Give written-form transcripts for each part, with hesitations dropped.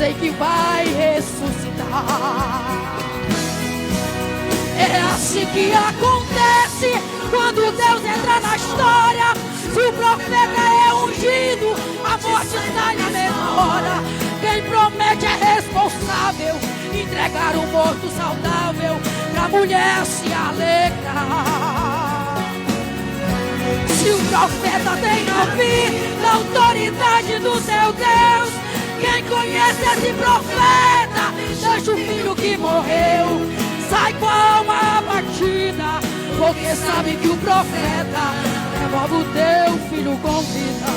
sei que vai ressuscitar. É assim que acontece quando Deus entra na história. Se o profeta é ungido, a morte sai na mesma hora. Quem promete é responsável, entregar um morto saudável pra mulher se alegrar. Se o profeta tem nome da autoridade do seu Deus, quem conhece esse profeta, deixa o filho que morreu, sai com a alma abatida, porque sabe que o profeta devolve o teu filho com vida.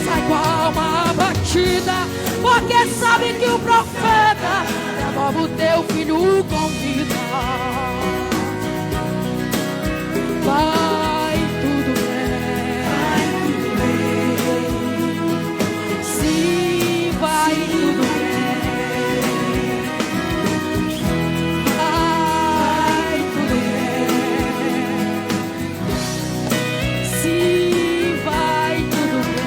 Sai com a alma abatida, porque sabe que o profeta devolve o teu filho com vida. Vai tudo bem, vai tudo bem. Sim, vai tudo bem. Vai tudo bem. Sim, vai tudo bem.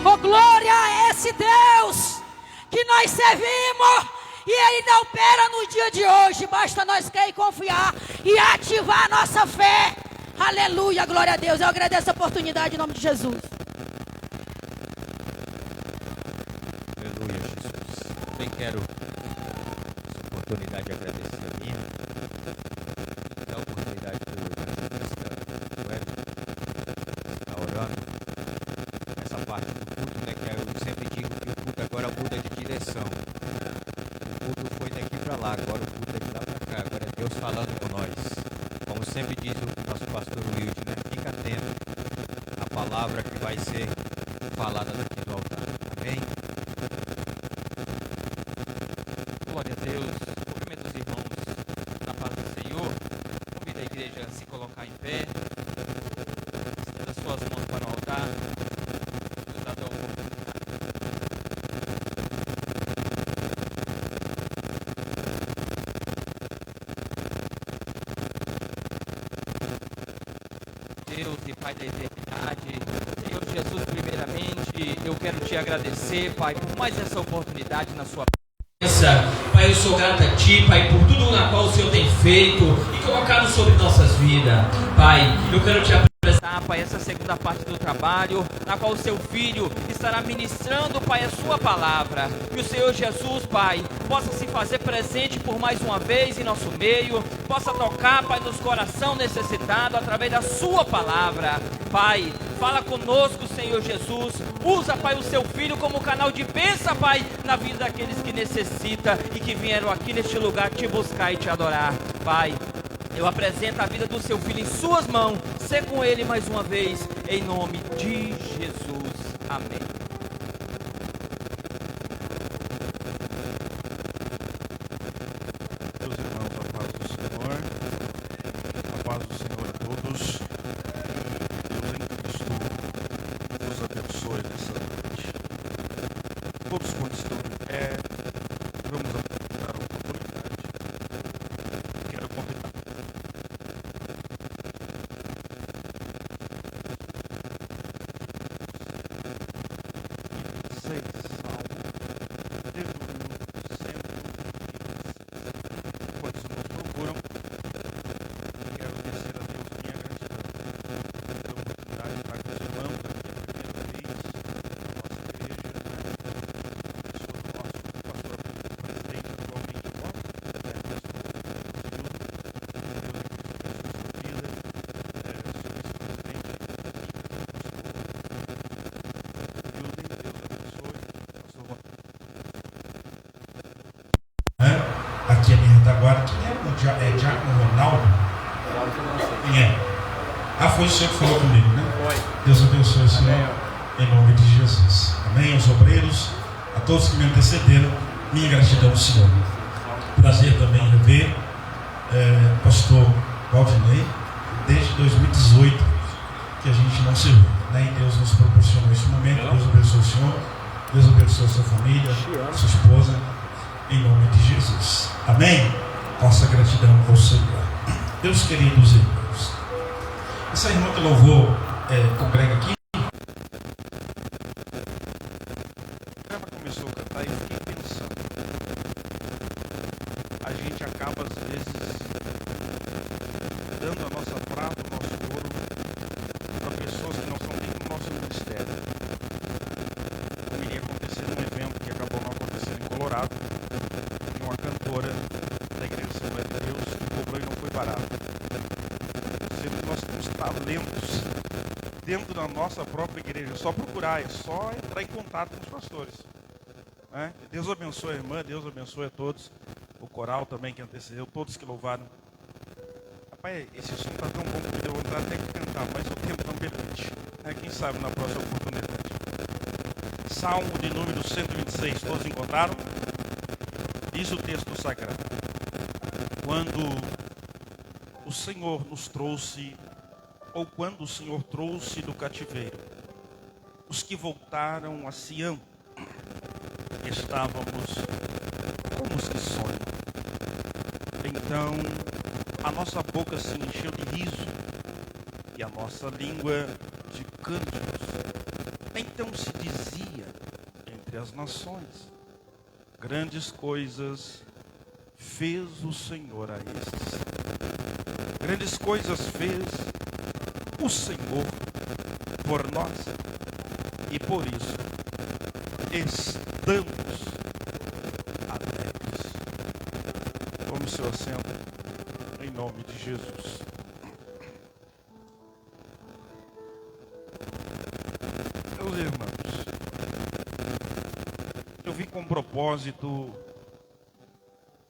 Oh, glória a esse Deus que nós servimos. E Ele ainda opera no dia de hoje. Basta nós crer e confiar e ativar a nossa fé. Aleluia, glória a Deus. Eu agradeço a oportunidade em nome de Jesus. Aleluia, Jesus. Também quero essa oportunidade de agradecer a minha. A oportunidade do estar orando. Essa parte do culto, né? Que eu sempre digo que o culto agora muda de direção. Lá, agora o culto é de lá para cá, agora é Deus falando com nós. Como sempre diz o nosso pastor Wilde, né? Fica atento à palavra que vai ser falada daqui do altar. Amém? Glória a Deus. Cumprimento os irmãos na paz do Senhor. Convido a igreja a se colocar em pé. Estenda as suas mãos para o altar. Deus e Pai da eternidade, Senhor Jesus, primeiramente, eu quero te agradecer, Pai, por mais essa oportunidade na sua presença. Pai, eu sou grato a Ti, Pai, por tudo na qual o Senhor tem feito e colocado sobre nossas vidas. Pai, eu quero te apresentar, Pai, essa segunda parte do trabalho, na qual o Seu Filho estará ministrando, Pai, a Sua palavra. Que o Senhor Jesus, Pai, possa se fazer presente por mais uma vez em nosso meio, possa tocar, Pai, nos coração necessitado através da Sua palavra. Pai, fala conosco, Senhor Jesus. Usa, Pai, o Seu Filho como canal de bênção, Pai, na vida daqueles que necessitam e que vieram aqui neste lugar te buscar e te adorar. Pai, eu apresento a vida do Seu Filho em Suas mãos. Sê com Ele mais uma vez, em nome de Jesus. Amém. Meus irmãos, a paz do Senhor. A paz do Senhor a todos. Deus em Cristo nos abençoe nessa noite. Todos quantos estão de pé, vamos aproveitar a oportunidade. Quero convidar. Aqui a minha retaguarda, quem é o Diácono Ronaldo? Quem é? Ah, foi o senhor que falou comigo, né? Foi. Deus abençoe o senhor, em nome de Jesus. Amém. Aos obreiros, a todos que me antecederam, minha gratidão ao Senhor. Prazer também rever pastor Valdinei, desde 2018 que a gente não se viu, né? E Deus nos proporcionou esse momento. Deus abençoe o senhor, Deus abençoe a sua família, sua esposa, em nome de Jesus. Amém? Nossa gratidão ao Senhor. Deus queridos irmãos, essa irmã que louvou congrega aqui, talentos dentro da nossa própria igreja. É só procurar, é só entrar em contato com os pastores. Né? Deus abençoe a irmã, Deus abençoe a todos. O coral também que antecedeu, todos que louvaram. Rapaz, esse som está tão bom que eu vou entrar até que cantar, mas o tempo não permite. Quem sabe na próxima oportunidade. Salmo de número 126, todos encontraram? Diz o texto sagrado: quando o Senhor nos trouxe, ou quando o Senhor trouxe do cativeiro os que voltaram a Sião, estávamos como os que sonham. Então a nossa boca se encheu de riso e a nossa língua de cânticos. Então se dizia entre as nações: grandes coisas fez o Senhor a estes. Grandes coisas fez o Senhor por nós. E por isso estamos alegres. Tome seu assento em nome de Jesus. Meus irmãos, eu vim com o propósito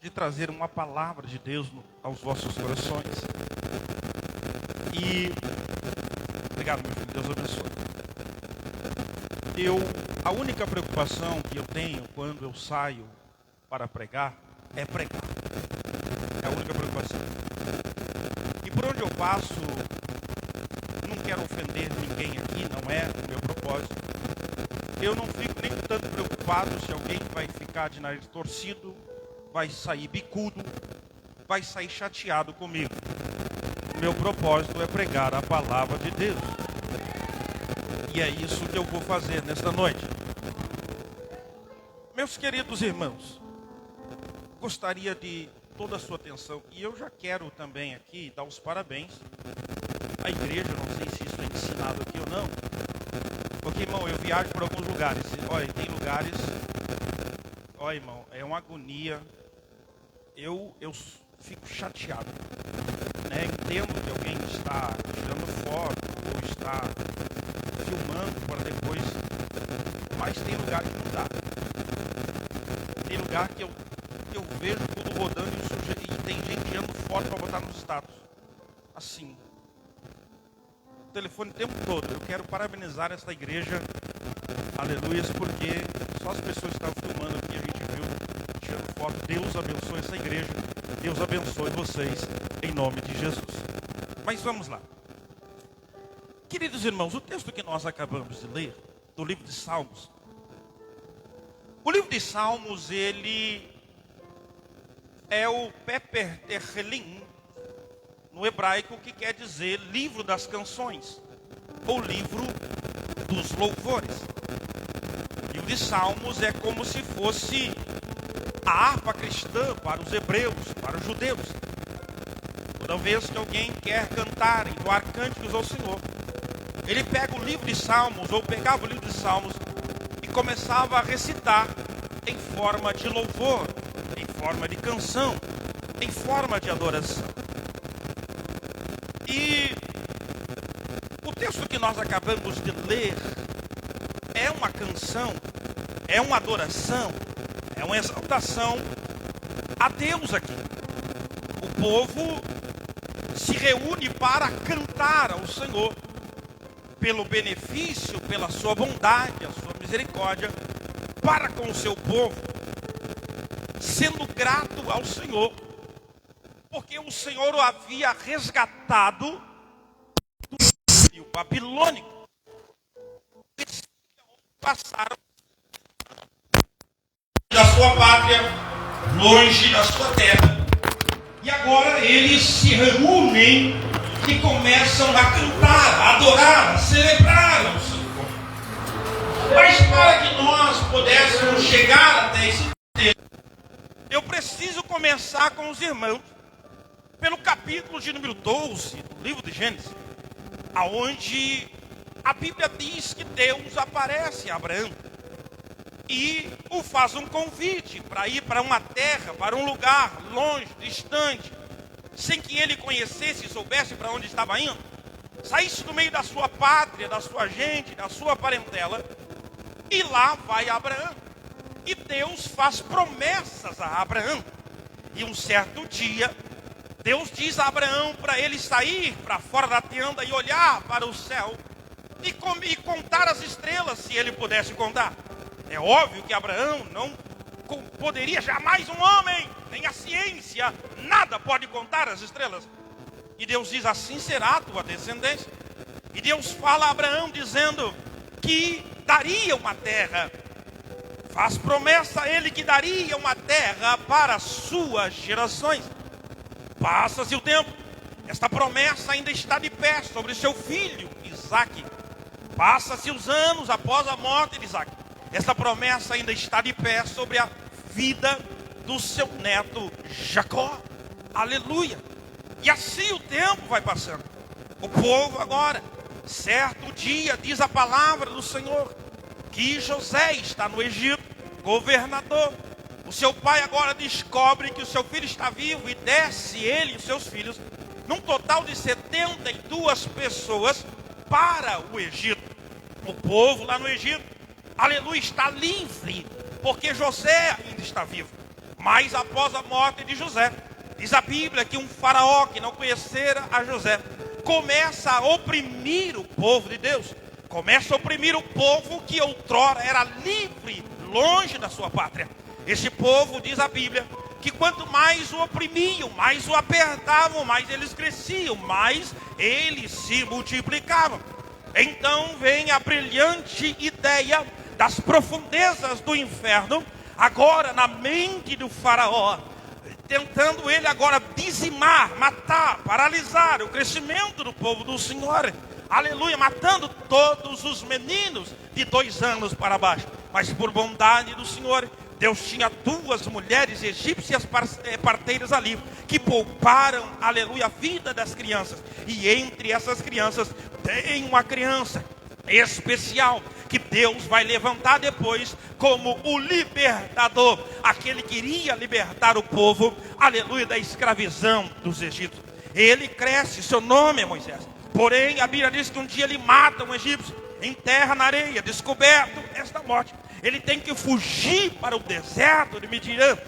de trazer uma palavra de Deus aos vossos corações. E obrigado, meu filho, Deus abençoe. A única preocupação que eu tenho quando eu saio para pregar é pregar. É a única preocupação. E por onde eu passo, não quero ofender ninguém aqui, não é o meu propósito. Eu não fico nem tanto preocupado se alguém vai ficar de nariz torcido, vai sair bicudo, vai sair chateado comigo. Meu propósito é pregar a palavra de Deus. E é isso que eu vou fazer nesta noite. Meus queridos irmãos, gostaria de toda a sua atenção. E eu já quero também aqui dar os parabéns à igreja. Não sei se isso é ensinado aqui ou não. Porque, irmão, eu viajo para alguns lugares. Olha, tem lugares... Olha, irmão, é uma agonia. Eu fico chateado. Entendo que alguém está tirando foto ou está filmando para depois, mas tem lugar que não dá. Tem lugar que eu vejo tudo rodando e tem gente tirando foto para botar nos status. Assim. O telefone o tempo todo. Eu quero parabenizar esta igreja, aleluias, porque só as pessoas que estavam filmando aqui a gente viu tirando foto. Deus abençoe essa igreja. Deus abençoe vocês em nome de Jesus. Mas vamos lá. Queridos irmãos, o texto que nós acabamos de ler, do livro de Salmos. O livro de Salmos, ele é o Peper Terrelim, no hebraico, que quer dizer livro das canções, ou livro dos louvores. O livro de Salmos é como se fosse a harpa cristã para os hebreus, para os judeus. Toda vez que alguém quer cantar, entoar cânticos ao Senhor, ele pega o livro de Salmos, ou pegava o livro de Salmos, e começava a recitar em forma de louvor, em forma de canção, em forma de adoração. E o texto que nós acabamos de ler é uma canção, é uma adoração, é uma exaltação a Deus aqui. O povo se reúne para cantar ao Senhor pelo benefício, pela sua bondade, a sua misericórdia para com o seu povo, sendo grato ao Senhor, porque o Senhor o havia resgatado do exílio babilônico. Passaram da sua pátria, longe da sua terra, e agora eles se reúnem e começam a cantar, a adorar, a celebrar o Senhor. Mas para que nós pudéssemos chegar até esse texto, eu preciso começar com os irmãos pelo capítulo de número 12 do livro de Gênesis, aonde a Bíblia diz que Deus aparece a Abraão e o faz um convite para ir para uma terra, para um lugar longe, distante, sem que ele conhecesse e soubesse para onde estava indo. saísse do meio da sua pátria, da sua gente, da sua parentela, e lá vai Abraão. E Deus faz promessas a Abraão. E um certo dia, Deus diz a Abraão para ele sair para fora da tenda e olhar para o céu e contar as estrelas, se ele pudesse contar. É óbvio que Abraão não poderia jamais, um homem, nem a ciência, nada pode contar as estrelas. E Deus diz: assim será a tua descendência. E Deus fala a Abraão dizendo que daria uma terra. Faz promessa a ele que daria uma terra para as suas gerações. Passa-se o tempo. Esta promessa ainda está de pé sobre seu filho Isaque. Passa-se os anos após a morte de Isaque. Esta promessa ainda está de pé sobre a vida do seu neto Jacó. Aleluia. E assim o tempo vai passando. O povo agora, certo dia, diz a palavra do Senhor, que José está no Egito, governador. O seu pai agora descobre que o seu filho está vivo e desce ele e os seus filhos, num total de 72 pessoas, para o Egito. O povo lá no Egito, aleluia, está livre, porque José ainda está vivo. Mas após a morte de José, diz a Bíblia que um faraó que não conhecera a José começa a oprimir o povo de Deus. Começa a oprimir o povo que outrora era livre, longe da sua pátria. Este povo, diz a Bíblia, que quanto mais o oprimiam, mais o apertavam, mais eles cresciam, mais eles se multiplicavam. Então vem a brilhante ideia das profundezas do inferno, agora na mente do faraó, tentando ele agora dizimar, matar, paralisar o crescimento do povo do Senhor. Aleluia, matando todos os meninos de 2 anos para baixo. Mas por bondade do Senhor, Deus tinha 2 mulheres egípcias parteiras ali, que pouparam, aleluia, a vida das crianças. E entre essas crianças, tem uma criança especial, que Deus vai levantar depois como o libertador, aquele que iria libertar o povo, aleluia, da escravidão dos egípcios. Ele cresce, seu nome é Moisés. Porém, a Bíblia diz que um dia ele mata um egípcio, enterra na areia, descoberto esta morte. Ele tem que fugir para o deserto de Midian,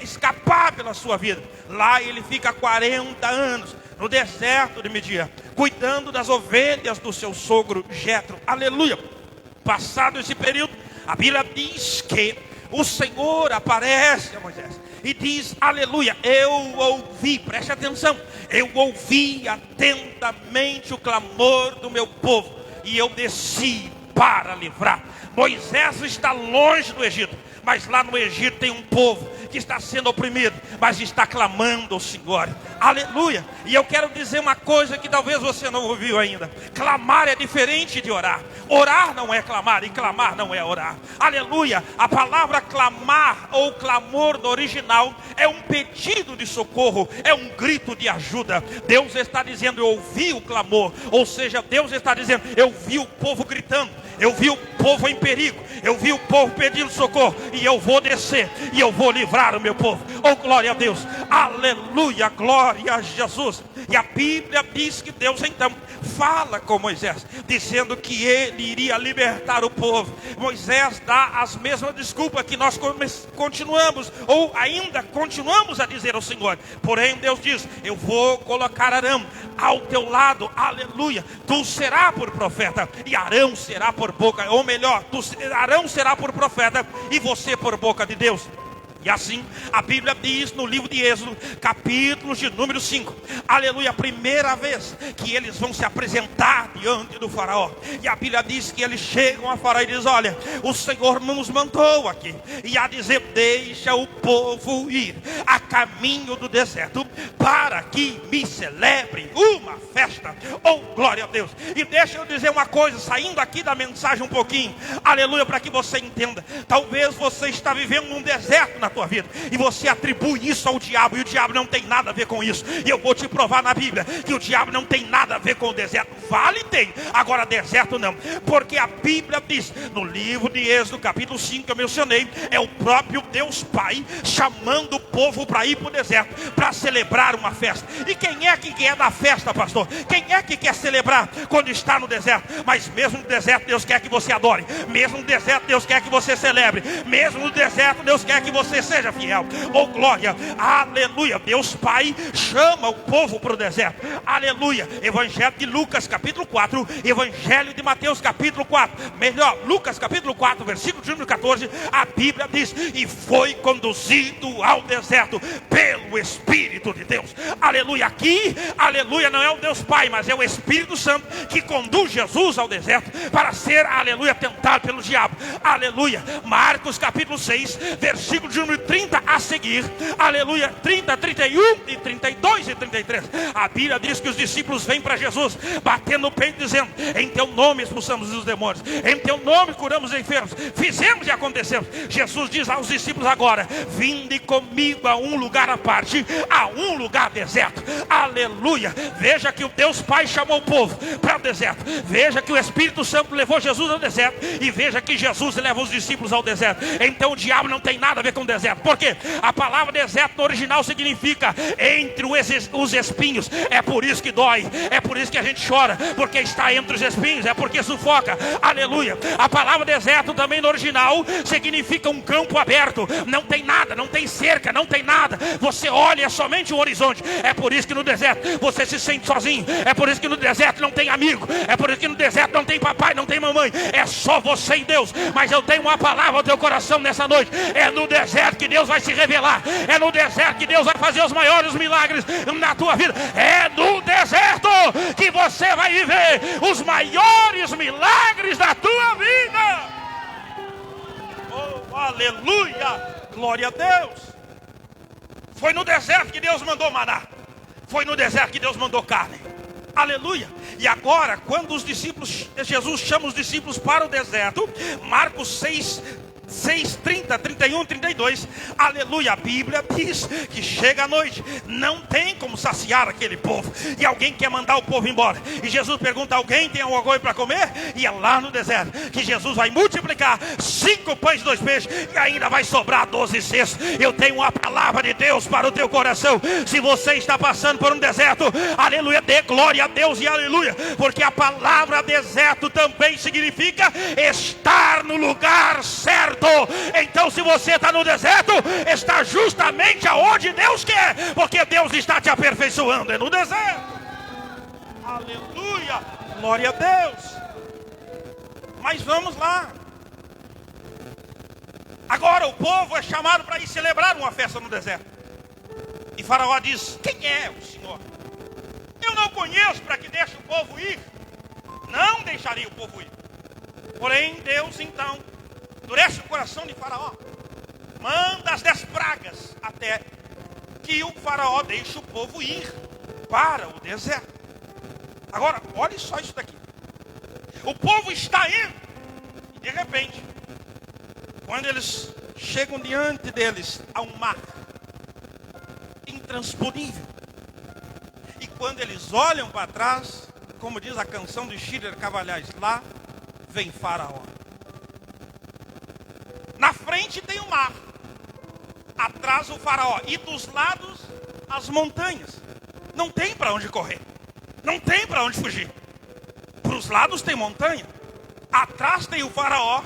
escapar pela sua vida. Lá ele fica 40 anos no deserto de Midian, cuidando das ovelhas do seu sogro Jetro. Aleluia. Passado esse período, a Bíblia diz que o Senhor aparece a Moisés e diz, aleluia, eu ouvi, preste atenção, eu ouvi atentamente o clamor do meu povo e eu desci para livrar. Moisés está longe do Egito, mas lá no Egito tem um povo que está sendo oprimido, mas está clamando ao Senhor. Aleluia. E eu quero dizer uma coisa que talvez você não ouviu ainda. Clamar é diferente de orar. Orar não é clamar e clamar não é orar. Aleluia. A palavra clamar ou clamor no original é um pedido de socorro, é um grito de ajuda. Deus está dizendo, eu ouvi o clamor. Ou seja, Deus está dizendo, eu vi o povo gritando, eu vi o povo em perigo, eu vi o povo pedindo socorro, e eu vou descer e eu vou livrar o meu povo. Oh, glória a Deus, aleluia, glória a Jesus. E a Bíblia diz que Deus então fala com Moisés, dizendo que ele iria libertar o povo. Moisés dá as mesmas desculpas que nós continuamos, ou ainda continuamos a dizer ao Senhor. Porém Deus diz, eu vou colocar Arão ao teu lado, aleluia. Tu será por profeta e Arão será por boca, ou melhor, Arão será por profeta e você por boca de Deus. E assim, a Bíblia diz no livro de Êxodo, capítulo de número 5, aleluia, a primeira vez que eles vão se apresentar diante do faraó. E a Bíblia diz que eles chegam a faraó e diz, olha, o Senhor nos mandou aqui, e a dizer, deixa o povo ir a caminho do deserto, para que me celebre uma festa. Oh, glória a Deus. E deixa eu dizer uma coisa, saindo aqui da mensagem um pouquinho, aleluia, para que você entenda. Talvez você está vivendo num deserto na tua tua vida, e você atribui isso ao diabo, e o diabo não tem nada a ver com isso. E eu vou te provar na Bíblia que o diabo não tem nada a ver com o deserto. Vale tem, agora deserto não, porque a Bíblia diz no livro de Êxodo, capítulo 5, que eu mencionei, é o próprio Deus Pai chamando o povo para ir para o deserto, para celebrar uma festa. E quem é que quer dar festa, pastor? Quem é que quer celebrar quando está no deserto? Mas mesmo no deserto Deus quer que você adore, mesmo no deserto Deus quer que você celebre, mesmo no deserto Deus quer que você seja fiel. Oh glória, aleluia. Deus Pai chama o povo para o deserto, aleluia. Evangelho de Lucas capítulo 4, Evangelho de Mateus capítulo 4, melhor, Lucas capítulo 4, versículo de número 14, a Bíblia diz: e foi conduzido ao deserto pelo Espírito de Deus. Aleluia. Aqui, aleluia, não é o Deus Pai, mas é o Espírito Santo que conduz Jesus ao deserto para ser, aleluia, tentado pelo diabo. Aleluia. Marcos capítulo 6, versículo de número 30 a seguir, aleluia, 30, 31 e 32 e 33. A Bíblia diz que os discípulos vêm para Jesus batendo o peito dizendo: em teu nome expulsamos os demônios, em teu nome curamos os enfermos, fizemos e acontecemos. Jesus diz aos discípulos agora: vinde comigo a um lugar à parte, a um lugar deserto. Aleluia. Veja que o Deus Pai chamou o povo para o deserto, veja que o Espírito Santo levou Jesus ao deserto, e veja que Jesus leva os discípulos ao deserto. Então o diabo não tem nada a ver com o deserto. Por quê? A palavra deserto no original significa entre os espinhos. É por isso que dói, é por isso que a gente chora, porque está entre os espinhos, é porque sufoca. Aleluia. A palavra deserto também no original significa um campo aberto. Não tem nada, não tem cerca, não tem nada. Você olha, é somente um horizonte. É por isso que no deserto você se sente sozinho. É por isso que no deserto não tem amigo. É por isso que no deserto não tem papai, não tem mamãe. É só você e Deus. Mas eu tenho uma palavra ao teu coração nessa noite: é no deserto que Deus vai se revelar. É no deserto que Deus vai fazer os maiores milagres na tua vida. É no deserto que você vai viver os maiores milagres da tua vida. Oh, aleluia, glória a Deus. Foi no deserto que Deus mandou maná, foi no deserto que Deus mandou carne. Aleluia. E agora, quando os discípulos, Jesus chama os discípulos para o deserto, Marcos 6, 30, 31, 32, aleluia, a Bíblia diz que chega a noite, não tem como saciar aquele povo, e alguém quer mandar o povo embora, e Jesus pergunta: alguém tem alguma coisa para comer? E é lá no deserto que Jesus vai multiplicar 5 pães e 2 peixes, e ainda vai sobrar 12 cestos. Eu tenho uma palavra de Deus para o teu coração. Se você está passando por um deserto, aleluia, dê glória a Deus e aleluia, porque a palavra deserto também significa estar no lugar certo. Então se você está no deserto, está justamente aonde Deus quer, porque Deus está te aperfeiçoando, é no deserto. Aleluia, glória a Deus. Mas vamos lá. Agora o povo é chamado para ir celebrar uma festa no deserto, e Faraó diz: quem é o Senhor? Eu não conheço para que deixe o povo ir. Não deixaria o povo ir. Porém Deus então endurece o coração de Faraó, manda as 10 pragas, até que o Faraó deixe o povo ir para o deserto. Agora, olha só isso daqui. O povo está indo, e de repente, quando eles chegam diante deles, há um mar intransponível. E quando eles olham para trás, como diz a canção de Schiller Cavalhais, lá vem Faraó. Na frente tem o mar, atrás o Faraó, e dos lados as montanhas. Não tem para onde correr, não tem para onde fugir. Para os lados tem montanha, atrás tem o Faraó,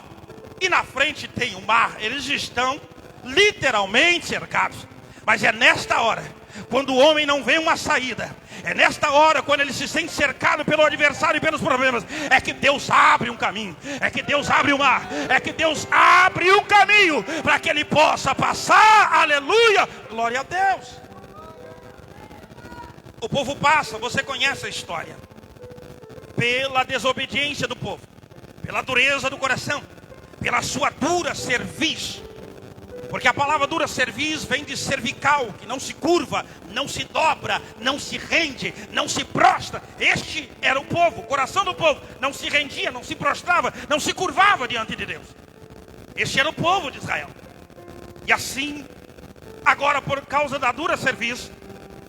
e na frente tem o mar. Eles estão literalmente cercados. Mas é nesta hora, quando o homem não vê uma saída, é nesta hora, quando ele se sente cercado pelo adversário e pelos problemas, é que Deus abre um caminho, é que Deus abre o mar, é que Deus abre um caminho para que ele possa passar. Aleluia, glória a Deus. O povo passa, você conhece a história, pela desobediência do povo, pela dureza do coração, pela sua dura cerviz. Porque a palavra dura cerviz vem de cervical, que não se curva, não se dobra, não se rende, não se prostra. Este era o povo, o coração do povo. Não se rendia, não se prostrava, não se curvava diante de Deus. Este era o povo de Israel. E assim Agora, por causa da dura serviço,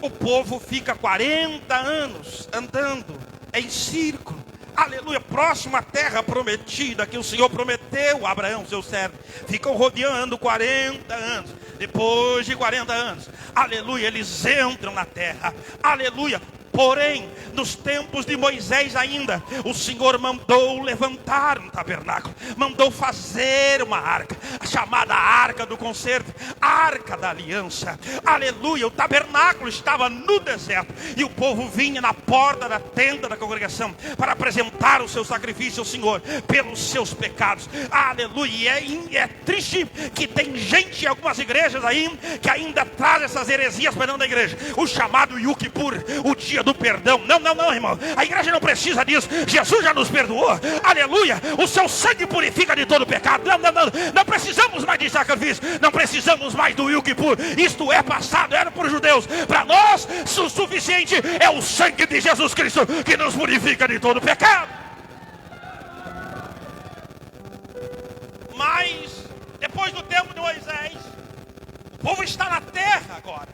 o povo fica 40 anos andando em círculo. Aleluia, próximo à terra prometida que o Senhor prometeu a Abraão, seu servo. Ficam rodeando 40 anos. Depois de 40 anos, aleluia, eles entram na terra. Aleluia. Porém, nos tempos de Moisés ainda, o Senhor mandou levantar um tabernáculo, mandou fazer uma arca, a chamada arca do concerto, arca da aliança. Aleluia, o tabernáculo estava no deserto e o povo vinha na porta da tenda da congregação para apresentar o seu sacrifício ao Senhor pelos seus pecados. Aleluia, e é triste que tem gente em algumas igrejas aí que ainda traz essas heresias para dentro da igreja, o chamado Yom Kippur, o dia do perdão. Não, irmão, a igreja não precisa disso. Jesus já nos perdoou, aleluia, o seu sangue purifica de todo pecado. Não precisamos mais de sacrifício, não precisamos mais do Yom Kippur. Isto é passado, era para os judeus. Para nós, o suficiente é o sangue de Jesus Cristo que nos purifica de todo pecado. Mas depois do tempo de Moisés, o povo está na terra agora.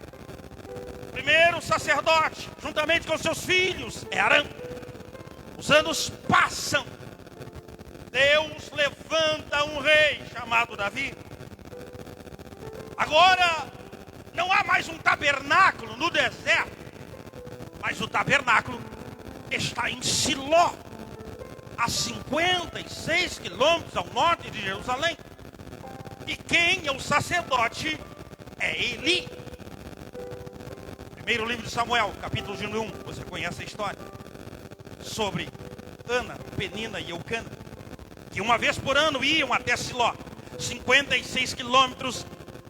Primeiro sacerdote, juntamente com seus filhos, é Arão. Os anos passam. Deus levanta um rei chamado Davi. Agora, não há mais um tabernáculo no deserto, mas o tabernáculo está em Siló, a 56 quilômetros ao norte de Jerusalém. E quem é o sacerdote? É Eli. Primeiro livro de Samuel, capítulo 1, você conhece a história sobre Ana, Penina e Eucana, que uma vez por ano iam até Siló, 56 quilômetros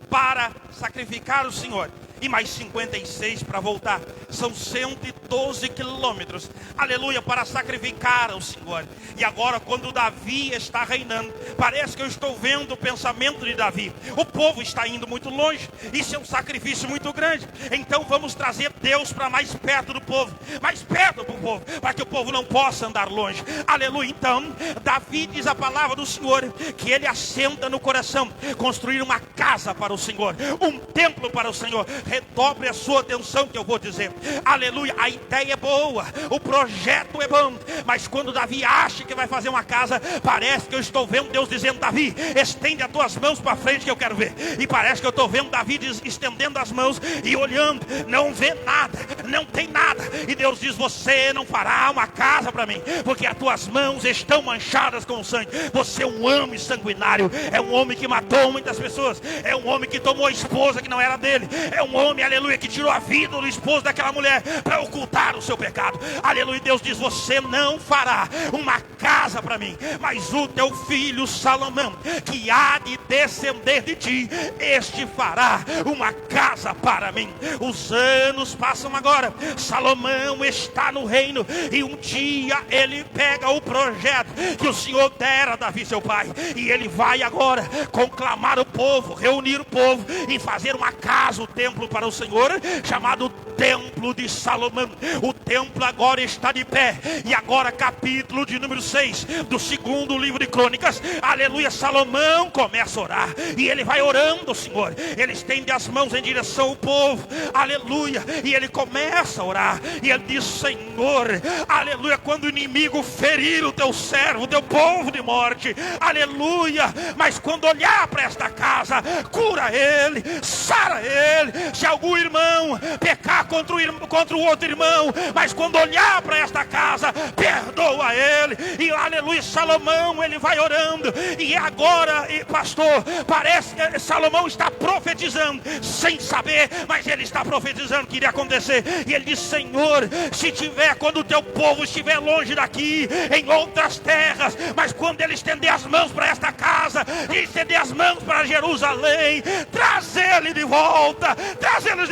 para sacrificar o Senhor, e mais 56 para voltar. São 112 quilômetros, aleluia, para sacrificar ao Senhor. E agora, quando Davi está reinando, parece que eu estou vendo o pensamento de Davi. O povo está indo muito longe, isso é um sacrifício muito grande. Então vamos trazer Deus para mais perto do povo, mais perto do povo, para que o povo não possa andar longe. Aleluia. Então Davi diz a palavra do Senhor, que ele assenta no coração construir uma casa para o Senhor, um templo para o Senhor. Redobre a sua atenção que eu vou dizer. Aleluia, a ideia é boa, o projeto é bom, mas quando Davi acha que vai fazer uma casa, parece que eu estou vendo Deus dizendo: Davi, estende as tuas mãos para frente que eu quero ver. E parece que eu estou vendo Davi estendendo as mãos e olhando, não vê nada, não tem nada. E Deus diz: você não fará uma casa para mim, porque as tuas mãos estão manchadas com sangue. Você é um homem sanguinário, é um homem que matou muitas pessoas, é um homem que tomou a esposa que não era dele, é um homem, aleluia, que tirou a vida do esposo daquela mulher para ocultar o seu pecado. Aleluia. Deus diz: você não fará uma casa para mim, mas o teu filho Salomão, que há de descender de ti, este fará uma casa para mim. Os anos passam agora, Salomão está no reino, e um dia ele pega o projeto que o Senhor dera a Davi seu pai, e ele vai agora conclamar o povo, reunir o povo e fazer uma casa, o templo para o Senhor, chamado Templo de Salomão. O templo agora está de pé. E agora, capítulo de número 6 do segundo livro de Crônicas, aleluia, Salomão começa a orar, e ele vai orando, Senhor, ele estende as mãos em direção ao povo, aleluia, e ele começa a orar, e ele diz: Senhor, aleluia, quando o inimigo ferir o teu servo, o teu povo de morte, aleluia, mas quando olhar para esta casa, cura ele, sara ele. Se algum irmão pecar contra o outro irmão, mas quando olhar para esta casa, perdoa ele. E aleluia, Salomão, ele vai orando, e agora, pastor, parece que Salomão está profetizando, sem saber, mas ele está profetizando que iria acontecer. E ele diz: Senhor, se tiver, quando o teu povo estiver longe daqui, em outras terras, mas quando ele estender as mãos para esta casa, e estender as mãos para Jerusalém, traz eles de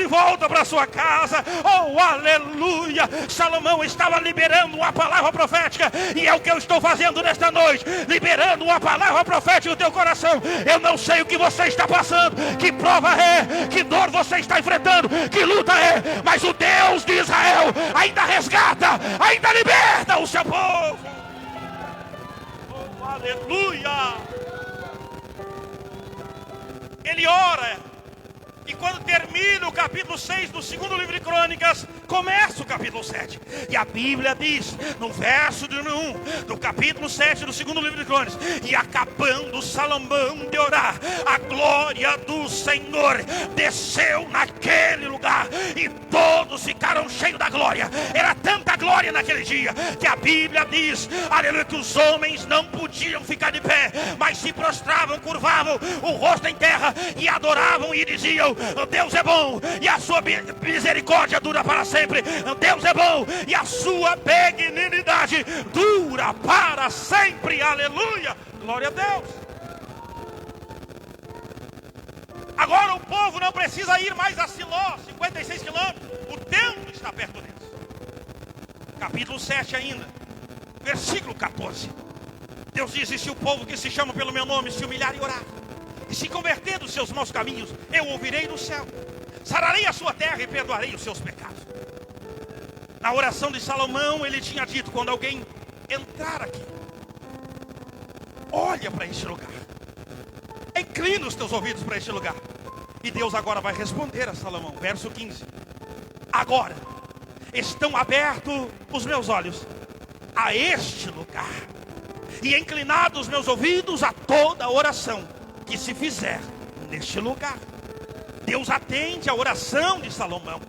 volta para sua casa. Oh, aleluia. Salomão estava liberando uma palavra profética, e é o que eu estou fazendo nesta noite, liberando uma palavra profética no teu coração. Eu não sei o que você está passando, que prova é, que dor você está enfrentando, que luta é, mas o Deus de Israel ainda resgata, ainda liberta o seu povo. Oh, aleluia. Ele ora, E quando termina o capítulo 6 do segundo livro de Crônicas, começa o capítulo 7. E a Bíblia diz, no verso de 1 do capítulo 7 do segundo livro de Crônicas: e acabando Salomão de orar, a glória do Senhor desceu naquele lugar, e todos ficaram cheios da glória. Era tanta glória naquele dia, que a Bíblia diz, aleluia, que os homens não podiam ficar de pé, mas se prostravam, curvavam o rosto em terra e adoravam e diziam: Deus é bom e a sua misericórdia dura para sempre. Deus é bom e a sua benignidade dura para sempre. Aleluia, glória a Deus. Agora o povo não precisa ir mais a Siló, 56 quilômetros. O templo está perto deles. Capítulo 7 ainda, versículo 14. Deus diz: e se o povo que se chama pelo meu nome se humilhar e orar, e se converter dos seus maus caminhos, eu ouvirei do céu, sararei a sua terra e perdoarei os seus pecados. Na oração de Salomão, ele tinha dito: quando alguém entrar aqui, olha para este lugar, inclina os teus ouvidos para este lugar. E Deus agora vai responder a Salomão, verso 15: agora estão abertos os meus olhos a este lugar, e inclinados os meus ouvidos a toda oração que se fizer neste lugar. Deus atende a oração de Salomão.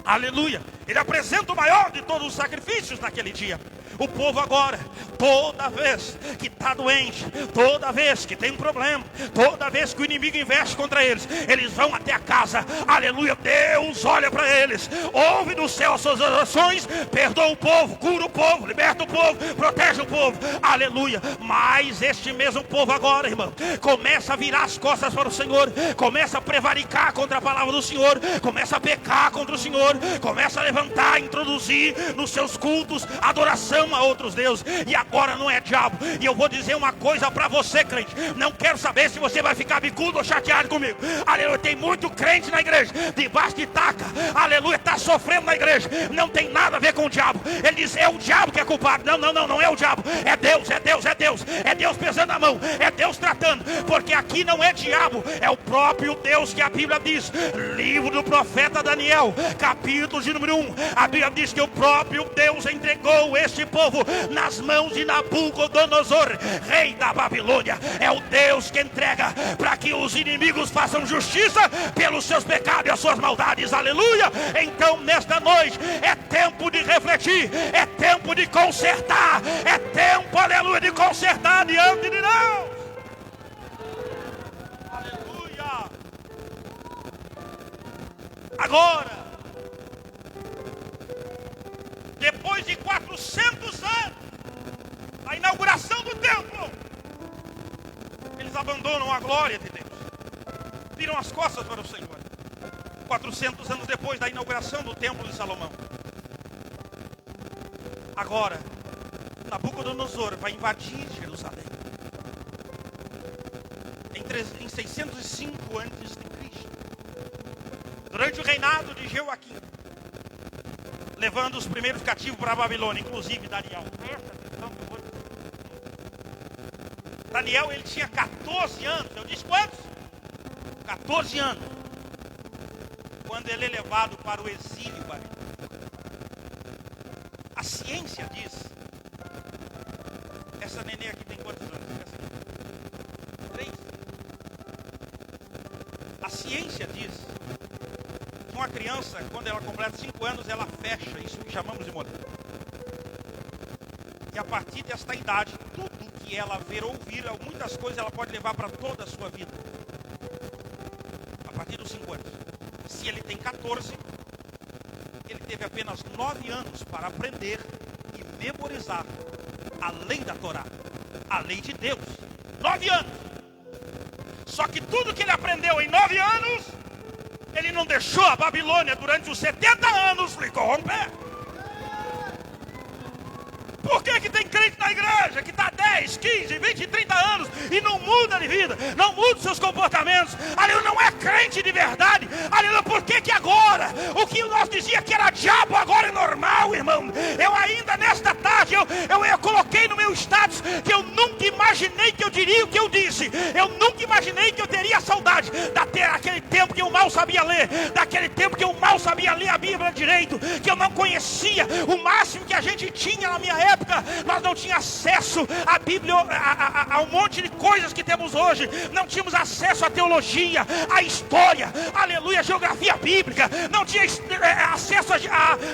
Aleluia. Ele apresenta o maior de todos os sacrifícios naquele dia. O povo agora, toda vez que está doente, toda vez que tem um problema, toda vez que o inimigo investe contra eles, eles vão até a casa. Aleluia. Deus olha para eles, ouve do céu as suas orações, perdoa o povo, cura o povo, liberta o povo, protege o povo. Aleluia. Mas este mesmo povo agora, irmão, começa a virar as costas para o Senhor, começa a prevaricar contra a palavra do Senhor, começa a pecar contra o Senhor, começa a levantar, introduzir nos seus cultos adoração a outros deuses. E agora não é diabo. E eu vou dizer uma coisa para você, crente: não quero saber se você vai ficar bicudo ou chateado comigo. Aleluia. Tem muito crente na igreja, debaixo de taca, aleluia, está sofrendo na igreja. Não tem nada a ver com o diabo. Ele diz: é o diabo que é culpado. Não é o diabo, é Deus, é Deus, é Deus. É Deus pesando a mão, é Deus tratando. Porque aqui não é diabo, é o próprio Deus, que a Bíblia diz, livro do profeta Daniel, capítulo de número 1, a Bíblia diz que o próprio Deus entregou este povo nas mãos de Nabucodonosor, rei da Babilônia. É o Deus que entrega para que os inimigos façam justiça pelos seus pecados e as suas maldades. Aleluia. Então nesta noite é tempo de refletir, é tempo de consertar, é tempo, aleluia, de consertar diante de Deus. Aleluia. Agora, depois de 400 anos da inauguração do templo, eles abandonam a glória de Deus, viram as costas para o Senhor. 400 anos depois da inauguração do templo de Salomão, agora Nabucodonosor vai invadir Jerusalém em 605 a.C., durante o reinado de Jeoaquim, levando os primeiros cativos para a Babilônia, inclusive Daniel. Daniel, ele tinha 14 anos. Eu disse quantos? 14 anos. Quando ele é levado para o exílio babilônico. A ciência diz, essa neném aqui tem quantos anos? 3. A ciência diz que uma criança, quando ela completa 5 anos, ela fecha isso que chamamos de modelo. E a partir desta idade, tudo que ela ver ou ouvir, muitas coisas ela pode levar para toda a sua vida. A partir dos 5 anos. Se ele tem 14, ele teve apenas 9 anos para aprender e memorizar a lei da Torá, a lei de Deus. 9 anos. Só que tudo que ele aprendeu em 9 anos, ele não deixou a Babilônia durante os 70 anos lhe corromper. Por que tem crente na igreja que está 10, 15, 20, 30 anos e não muda de vida, não muda seus comportamentos? Aleluia, não é crente de verdade. Aleluia, por que agora? O que nós dizia que era diabo agora é normal, irmão. Eu ainda nesta tarde, eu coloquei no meu status que eu nunca imaginei que eu diria o que eu disse. Eu nunca imaginei que eu teria saudade daquele tempo que eu mal sabia sabia ler, daquele tempo que eu mal sabia ler a Bíblia direito, que eu não conhecia. O máximo que a gente tinha na minha época, nós não tínhamos acesso à Bíblia, a um monte de coisas que temos hoje. Não tínhamos acesso à teologia, à história, aleluia, geografia bíblica. Não tinha acesso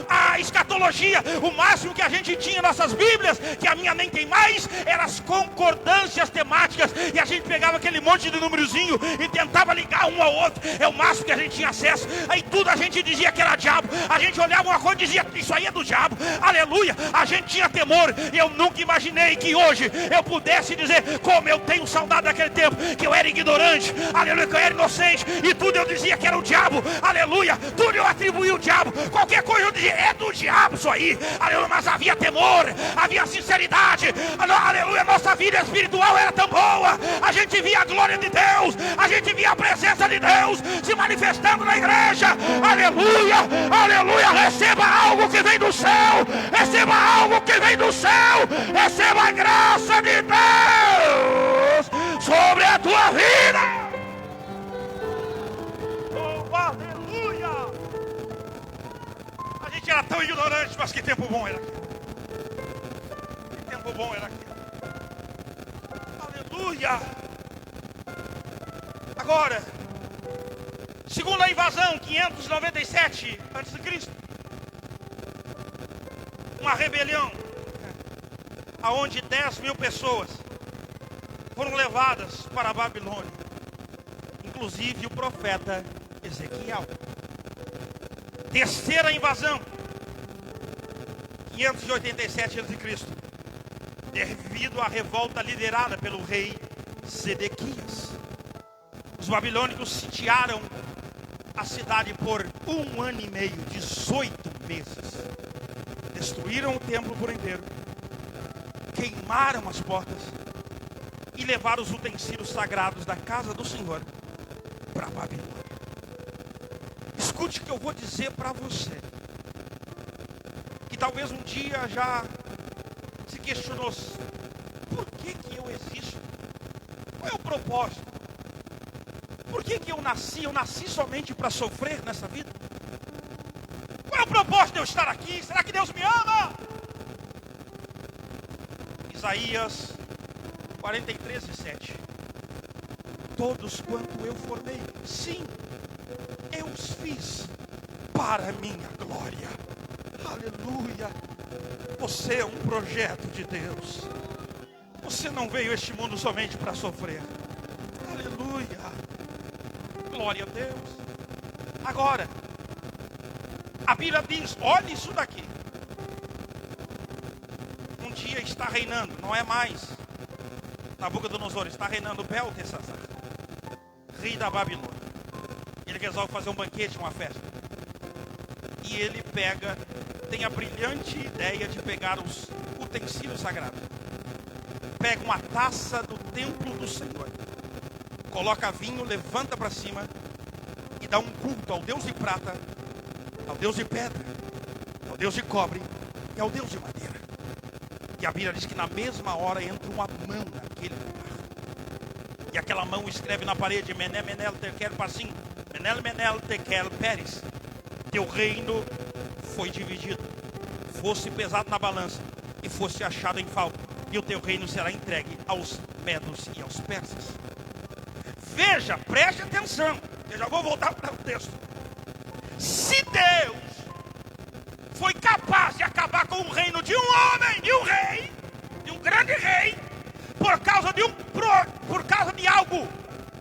à escatologia. O máximo que a gente tinha nas nossas Bíblias, que a minha nem tem mais, eram as concordâncias temáticas. E a gente pegava aquele monte de númerozinho e tentava ligar um ao outro. É o máximo que a gente tinha acesso. Aí tudo a gente dizia que era diabo. A gente olhava uma coisa e dizia, isso aí é do diabo, aleluia. A gente tinha temor. E eu nunca imaginei que hoje eu pudesse dizer, como eu tenho saudade daquele tempo, que eu era ignorante, aleluia, que eu era inocente, e tudo eu dizia que era o diabo, aleluia. Tudo eu atribuía o diabo. Qualquer coisa eu dizia, é do diabo isso aí, aleluia. Mas havia temor, havia sinceridade, aleluia. Nossa vida espiritual era tão boa. A gente via a glória de Deus, a gente via a presença de Deus se manifestando na igreja, aleluia, aleluia. Receba algo que vem do céu, receba algo que vem do céu, receba a graça de Deus sobre a tua vida. Oh, aleluia. A gente era tão ignorante, mas que tempo bom era aquele. Que tempo bom era aquele. Aleluia. Agora, segundo a invasão, 597 a.C., uma rebelião, aonde 10.000 pessoas foram levadas para a Babilônia, inclusive o profeta Ezequiel. Terceira invasão, 587 a.C., devido à revolta liderada pelo rei Zedequias. Os babilônicos sitiaram a cidade por 1 ano e meio, 18 meses. Destruíram o templo por inteiro, queimaram as portas e levaram os utensílios sagrados da casa do Senhor para a Babilônia. Escute o que eu vou dizer para você, que talvez um dia já se questionou, por que eu existo? Qual é o propósito? Por que eu nasci? Eu nasci somente para sofrer nessa vida? Qual é o propósito de eu estar aqui? Será que Deus me ama? Isaías 43:7. Todos quanto eu formei, sim, eu os fiz para a minha glória. Aleluia. Você é um projeto de Deus. Você não veio a este mundo somente para sofrer. Aleluia. Glória a Deus. Agora, a Bíblia diz, olha isso daqui. Um dia está reinando, não é mais Nabucodonosor, está reinando Beltesazar, rei da Babilônia. Ele resolve fazer um banquete, uma festa. E ele tem a brilhante ideia de pegar os utensílios sagrados. Pega uma taça do templo do Senhor, coloca vinho, levanta para cima e dá um culto ao Deus de prata, ao Deus de pedra, ao Deus de cobre e ao Deus de madeira. E a Bíblia diz que na mesma hora entra uma mão naquele lugar. E aquela mão escreve na parede, Mené, Menel, Tekel, Passim, Menel, Menel, Tekel, Pérez. Teu reino foi dividido, fosse pesado na balança e fosse achado em falta. E o teu reino será entregue aos medos e aos persas. Veja, preste atenção. Eu já vou voltar para o texto. Se Deus foi capaz de acabar com o reino de um homem, de um rei, de um grande rei, por causa de algo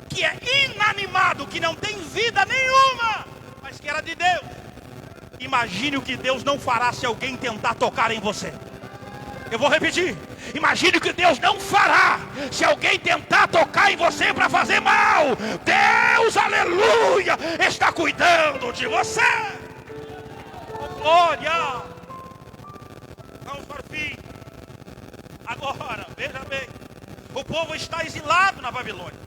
que é inanimado, que não tem vida nenhuma, mas que era de Deus, imagine o que Deus não fará se alguém tentar tocar em você. Eu vou repetir. Imagine o que Deus não fará se alguém tentar tocar em você para fazer mal. Deus, aleluia, está cuidando de você. Oh, glória. Vamos para o fim. Agora, veja bem, o povo está exilado na Babilônia,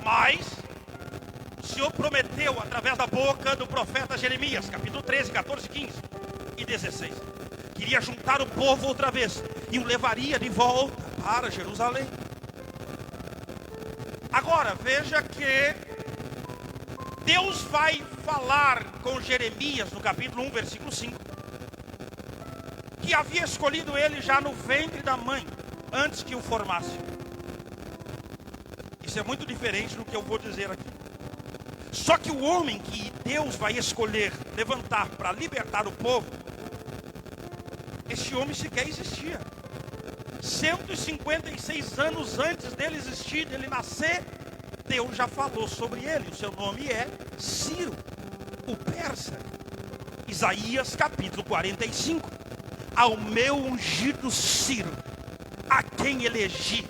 mas o Senhor prometeu através da boca do profeta Jeremias, capítulo 13, 14, 15 e 16, queria juntar o povo outra vez e o levaria de volta para Jerusalém. Agora veja que Deus vai falar com Jeremias no capítulo 1, versículo 5, que havia escolhido ele já no ventre da mãe, antes que o formasse. Isso é muito diferente do que eu vou dizer aqui. Só que o homem que Deus vai escolher levantar para libertar o povo, esse homem sequer existia. 156 anos antes dele existir, dele nascer, Deus já falou sobre ele. O seu nome é Ciro, o persa. Isaías capítulo 45. Ao meu ungido Ciro, a quem elegi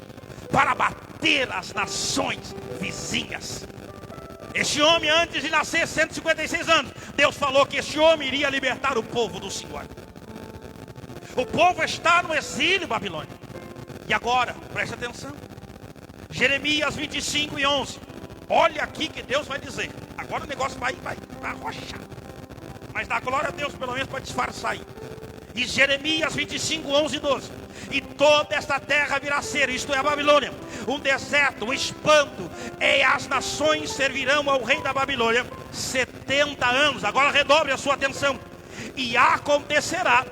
para bater as nações vizinhas. Este homem, antes de nascer, 156 anos, Deus falou que este homem iria libertar o povo do Senhor. O povo está no exílio babilônico. E agora, preste atenção, Jeremias 25 e 11. Olha aqui que Deus vai dizer. Agora o negócio vai arrochar, mas dá glória a Deus pelo menos para disfarçar aí. E Jeremias 25, 11 e 12. E toda esta terra virá a ser, isto é a Babilônia, um deserto, um espanto, e as nações servirão ao rei da Babilônia 70 anos. Agora redobre a sua atenção. E acontecerá,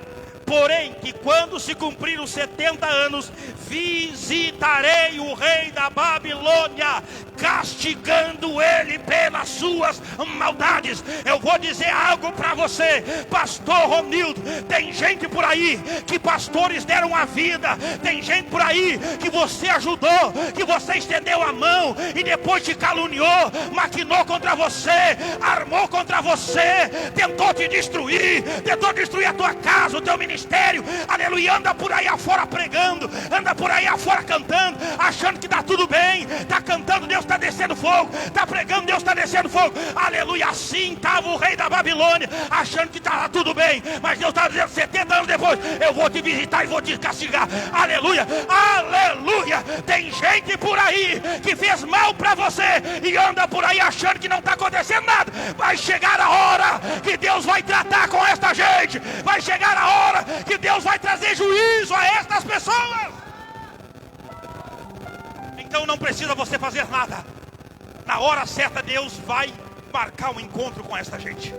porém, que quando se cumprir os 70 anos, visitarei o rei da Babilônia, castigando ele pelas suas maldades. Eu vou dizer algo para você, pastor Romildo. Tem gente por aí que pastores deram a vida, tem gente por aí que você ajudou, que você estendeu a mão e depois te caluniou, maquinou contra você, armou contra você, tentou te destruir, tentou destruir a tua casa, o teu ministério, aleluia. Anda por aí afora pregando, anda por aí afora cantando, achando que dá tudo bem, está cantando, Deus está descendo fogo, está pregando, Deus está descendo fogo, aleluia. Assim estava o rei da Babilônia, achando que estava tudo bem, mas Deus está dizendo: 70 anos depois eu vou te visitar e vou te castigar, aleluia, aleluia. Tem gente por aí que fez mal para você e anda por aí achando que não está acontecendo nada. Vai chegar a hora que Deus vai tratar com esta gente, vai chegar a hora que Deus vai trazer juízo a estas pessoas. Então não precisa você fazer nada. Na hora certa Deus vai marcar um encontro com esta gente.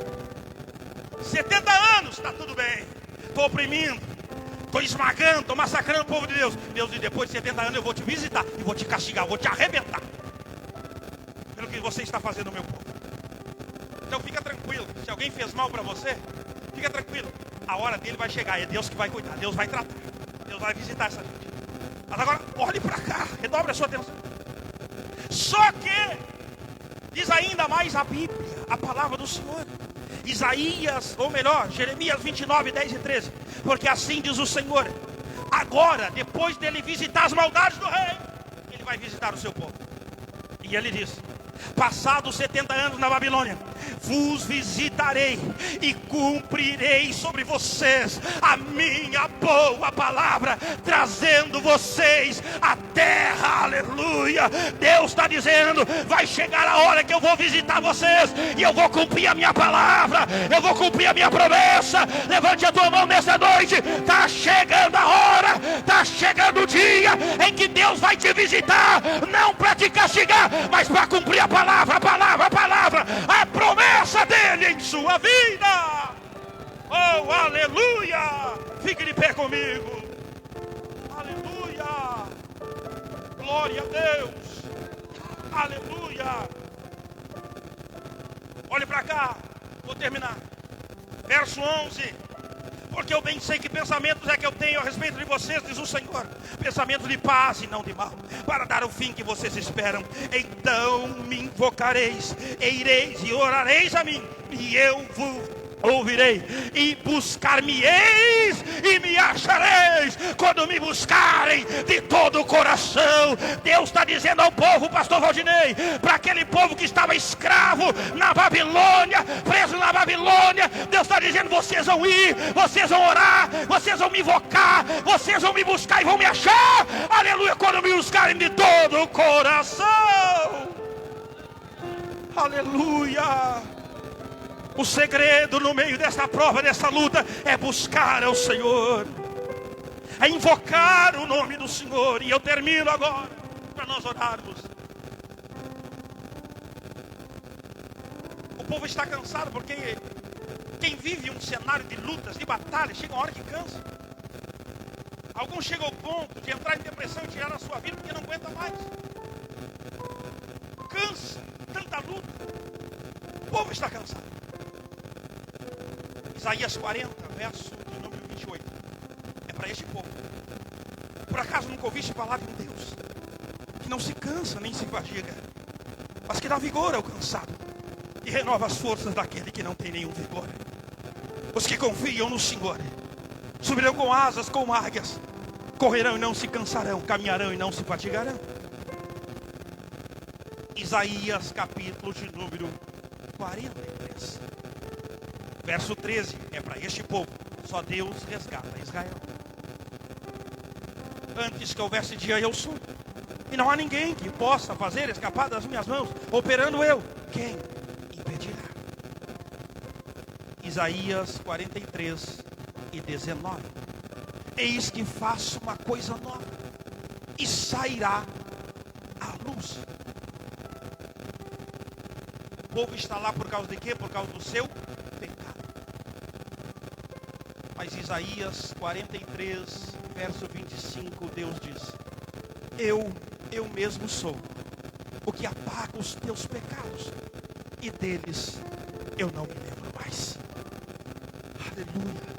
70 anos, está tudo bem, estou oprimindo, estou esmagando, estou massacrando o povo de Deus. Deus diz: depois de 70 anos eu vou te visitar e vou te castigar, vou te arrebentar pelo que você está fazendo no meu povo. Então fica tranquilo, se alguém fez mal para você, fica tranquilo, a hora dele vai chegar, é Deus que vai cuidar, Deus vai tratar, Deus vai visitar essa gente. Mas agora olhe para cá, redobre a sua atenção. Só que diz ainda mais a Bíblia, a palavra do Senhor, Isaías, ou melhor, Jeremias 29, 10 e 13. Porque assim diz o Senhor: agora, depois dele visitar as maldades do rei, ele vai visitar o seu povo. E ele diz: passados 70 anos na Babilônia, vos visitarei e cumprirei sobre vocês a minha boa palavra, trazendo vocês à terra, aleluia. Deus está dizendo: vai chegar a hora que eu vou visitar vocês e eu vou cumprir a minha palavra, eu vou cumprir a minha promessa. Levante a tua mão nessa noite. Está chegando a hora, está chegando o dia em que Deus vai te visitar, não para te castigar, mas para cumprir a palavra, a palavra, a palavra, a promessa dele em sua vida. Oh, aleluia. Fique de pé comigo. Aleluia. Glória a Deus. Aleluia. Olhe para cá, vou terminar. Verso 11. Porque eu bem sei que pensamentos é que eu tenho a respeito de vocês, diz o Senhor, pensamentos de paz e não de mal, para dar o fim que vocês esperam. Então me invocareis, e ireis e orareis a mim, e eu vos ouvirei, e buscar-me-eis e me achareis, quando me buscarem de todo o coração. Deus está dizendo ao povo, pastor Valdinei, para aquele povo que estava escravo na Babilônia, preso na Babilônia, Deus está dizendo: vocês vão ir, vocês vão orar, vocês vão me invocar, vocês vão me buscar e vão me achar, aleluia, quando me buscarem de todo o coração. Aleluia. O segredo no meio dessa prova, dessa luta, é buscar ao Senhor, é invocar o nome do Senhor. E eu termino agora, para nós orarmos. povo está cansado, porque quem vive um cenário de lutas, de batalha, chega uma hora que cansa. Alguns chegam ao ponto de entrar em depressão e tirar a sua vida porque não aguenta mais. Cansa, tanta luta. O povo está cansado. Isaías 40, verso de número 28. É para este povo. Por acaso nunca ouviste falar de um Deus que não se cansa nem se fadiga, mas que dá vigor ao cansado e renova as forças daquele que não tem nenhum vigor? Os que confiam no Senhor subirão com asas como águias, correrão e não se cansarão, caminharão e não se fatigarão. Isaías capítulo de número 43, verso 13. É para este povo. Só Deus resgata Israel. Antes que houvesse dia, eu sou, e não há ninguém que possa fazer escapar das minhas mãos. Operando eu, quem impedirá? Isaías 43 e 19. Eis que faço uma coisa nova, e sairá a luz. O povo está lá por causa de quê? Por causa do seu pecado. Mas Isaías 43, verso 25, Deus diz: eu mesmo sou o que apaga os teus pecados, e deles eu não me lembro mais. Aleluia.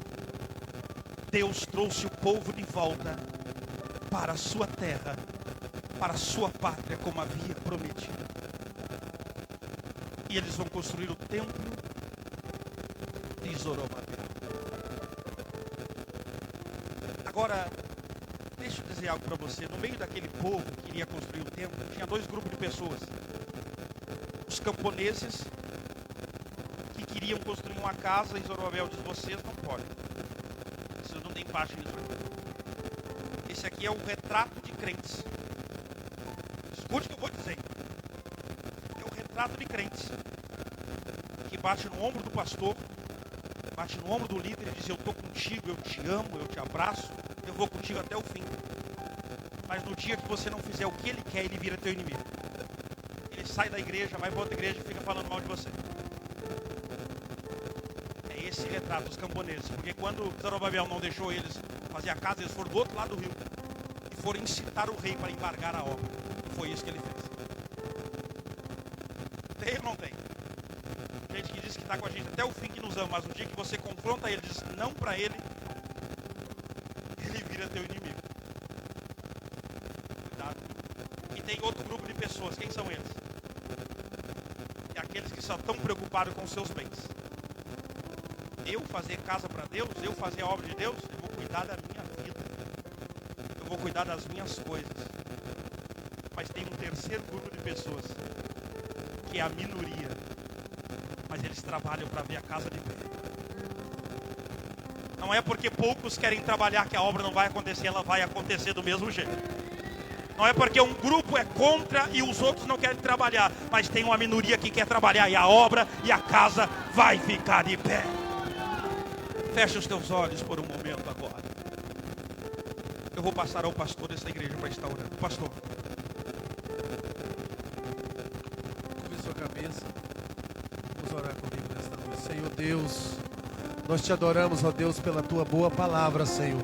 Deus trouxe o povo de volta para a sua terra, para a sua pátria, como havia prometido. E eles vão construir o templo de Zorobabel. Agora, deixa eu dizer algo para você. No meio daquele povo que iria construir o templo, tinha dois grupos de pessoas. Os camponeses, que queriam construir uma casa, e Zorobabel diz: vocês não podem, vocês não têm parte nisso. Esse aqui é o retrato de crentes. Escute o que eu vou dizer. É o retrato de crentes que bate no ombro do pastor, bate no ombro do líder e diz: eu estou contigo, eu te amo, eu te abraço, eu vou contigo até o fim. Mas no dia que você não fizer o que ele quer, ele vira teu inimigo. Ele sai da igreja, vai para outra igreja e fica falando mal de você. É esse retrato dos camponeses. Porque quando Zorobabel não deixou eles fazer a casa, eles foram do outro lado do rio e foram incitar o rei para embargar a obra. Foi isso que ele fez. Tem ou não tem? Gente que diz que está com a gente até o fim, que nos ama, mas no dia que você confronta ele, diz não para ele, ele vira teu inimigo. Cuidado. E tem outro grupo de pessoas. Quem são eles? É aqueles que só estão preocupados com seus bens. Eu fazer casa para Deus, eu fazer a obra de Deus, eu vou cuidar da minha vida, eu vou cuidar das minhas coisas. Mas tem um terceiro grupo de pessoas, que é a minoria, mas eles trabalham para ver a casa de pé. Não é porque poucos querem trabalhar que a obra não vai acontecer, ela vai acontecer do mesmo jeito. Não é porque um grupo é contra e os outros não querem trabalhar, mas tem uma minoria que quer trabalhar, e a obra e a casa vai ficar de pé. Fecha os teus olhos por um momento agora. Eu vou passar ao pastor dessa igreja para estar orando. Pastor, curve sua cabeça. Vamos orar comigo nesta noite. Senhor Deus, nós te adoramos, ó Deus, pela tua boa palavra, Senhor.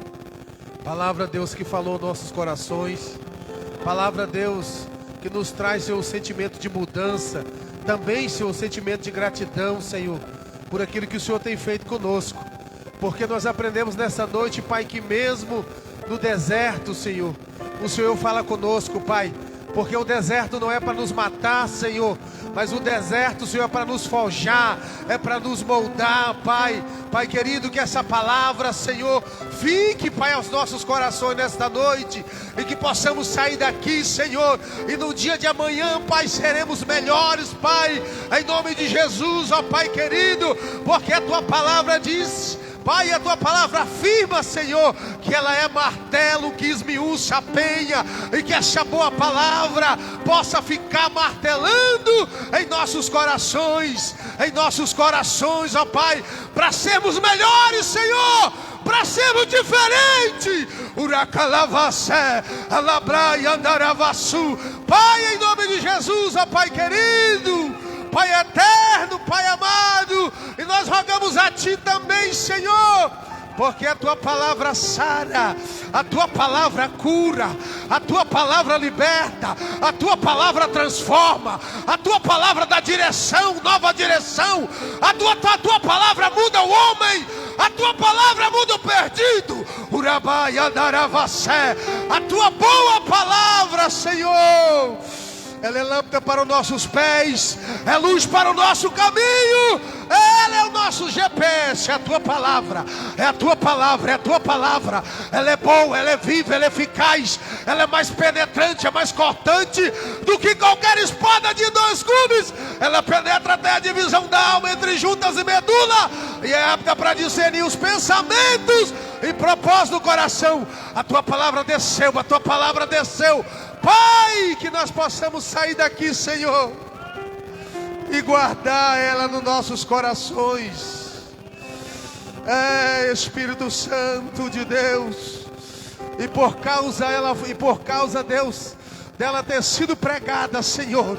Palavra, Deus, que falou nossos corações. Palavra, Deus, que nos traz, Senhor, o sentimento de mudança. Também, Senhor, o sentimento de gratidão, Senhor, por aquilo que o Senhor tem feito conosco. Porque nós aprendemos nessa noite, Pai, que mesmo no deserto, Senhor, o Senhor fala conosco, Pai. Porque o deserto não é para nos matar, Senhor, mas o deserto, Senhor, é para nos forjar, é para nos moldar, Pai. Pai querido, que essa palavra, Senhor, fique, Pai, aos nossos corações nesta noite, e que possamos sair daqui, Senhor, e no dia de amanhã, Pai, seremos melhores, Pai, em nome de Jesus, ó Pai querido, porque a tua palavra diz, Pai, a tua palavra afirma, Senhor, que ela é martelo que esmiuça a penha, e que essa boa palavra possa ficar martelando em nossos corações, ó Pai, para sermos melhores, Senhor, para sermos diferentes. Uracalavacé, alabrai andaravassu. Pai, em nome de Jesus, ó Pai querido, Pai eterno, Pai amado, e nós rogamos a Ti também, Senhor, porque a Tua palavra sara, a Tua palavra cura, a Tua palavra liberta, a Tua palavra transforma, a Tua palavra dá direção, nova direção, a Tua palavra muda o homem, a Tua palavra muda o perdido, Urabai Andaravacé, a Tua boa palavra, Senhor, ela é lâmpada para os nossos pés, é luz para o nosso caminho, ela é o nosso GPS, é a Tua palavra, é a Tua palavra, é a Tua palavra, ela é boa, ela é viva, ela é eficaz, ela é mais penetrante, é mais cortante do que qualquer espada de 2 gumes, ela penetra até a divisão da alma entre juntas e medula, e é apta para discernir os pensamentos e propósitos do coração. A Tua palavra desceu, a Tua palavra desceu, Pai, que nós possamos sair daqui, Senhor, e guardar ela nos nossos corações. Espírito Santo de Deus, e por causa, Deus, dela ter sido pregada, Senhor,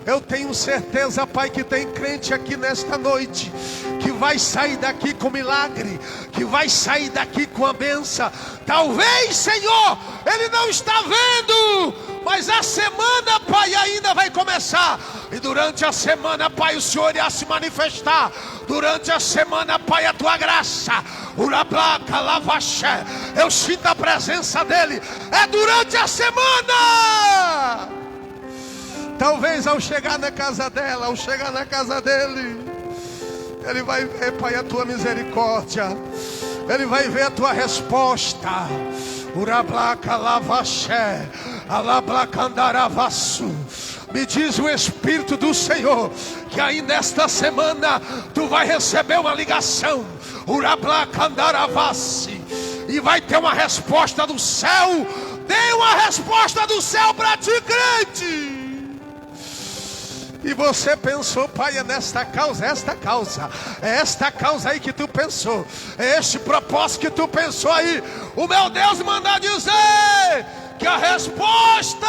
eu tenho certeza, Pai, que tem crente aqui nesta noite que vai sair daqui com milagre, que vai sair daqui com a bênção. Talvez, Senhor, ele não está vendo, mas a semana, Pai, ainda vai começar. E durante a semana, Pai, o Senhor irá se manifestar. Durante a semana, Pai, a Tua graça, Urablaca, Lavaxé, eu sinto a presença dEle. É durante a semana. Talvez ao chegar na casa dela, ao chegar na casa dele, ele vai ver, Pai, a Tua misericórdia, ele vai ver a Tua resposta. Urablaca, Lavaxé, Alablaca, Andaravaçu. Me diz o Espírito do Senhor que ainda esta semana Tu vai receber uma ligação, Urablaca, Andaravassi, e vai ter uma resposta do céu. Dê uma resposta do céu para ti, crente. E você pensou, Pai, é nesta causa, é esta causa aí que tu pensou, é este propósito que tu pensou aí. O meu Deus manda dizer que a resposta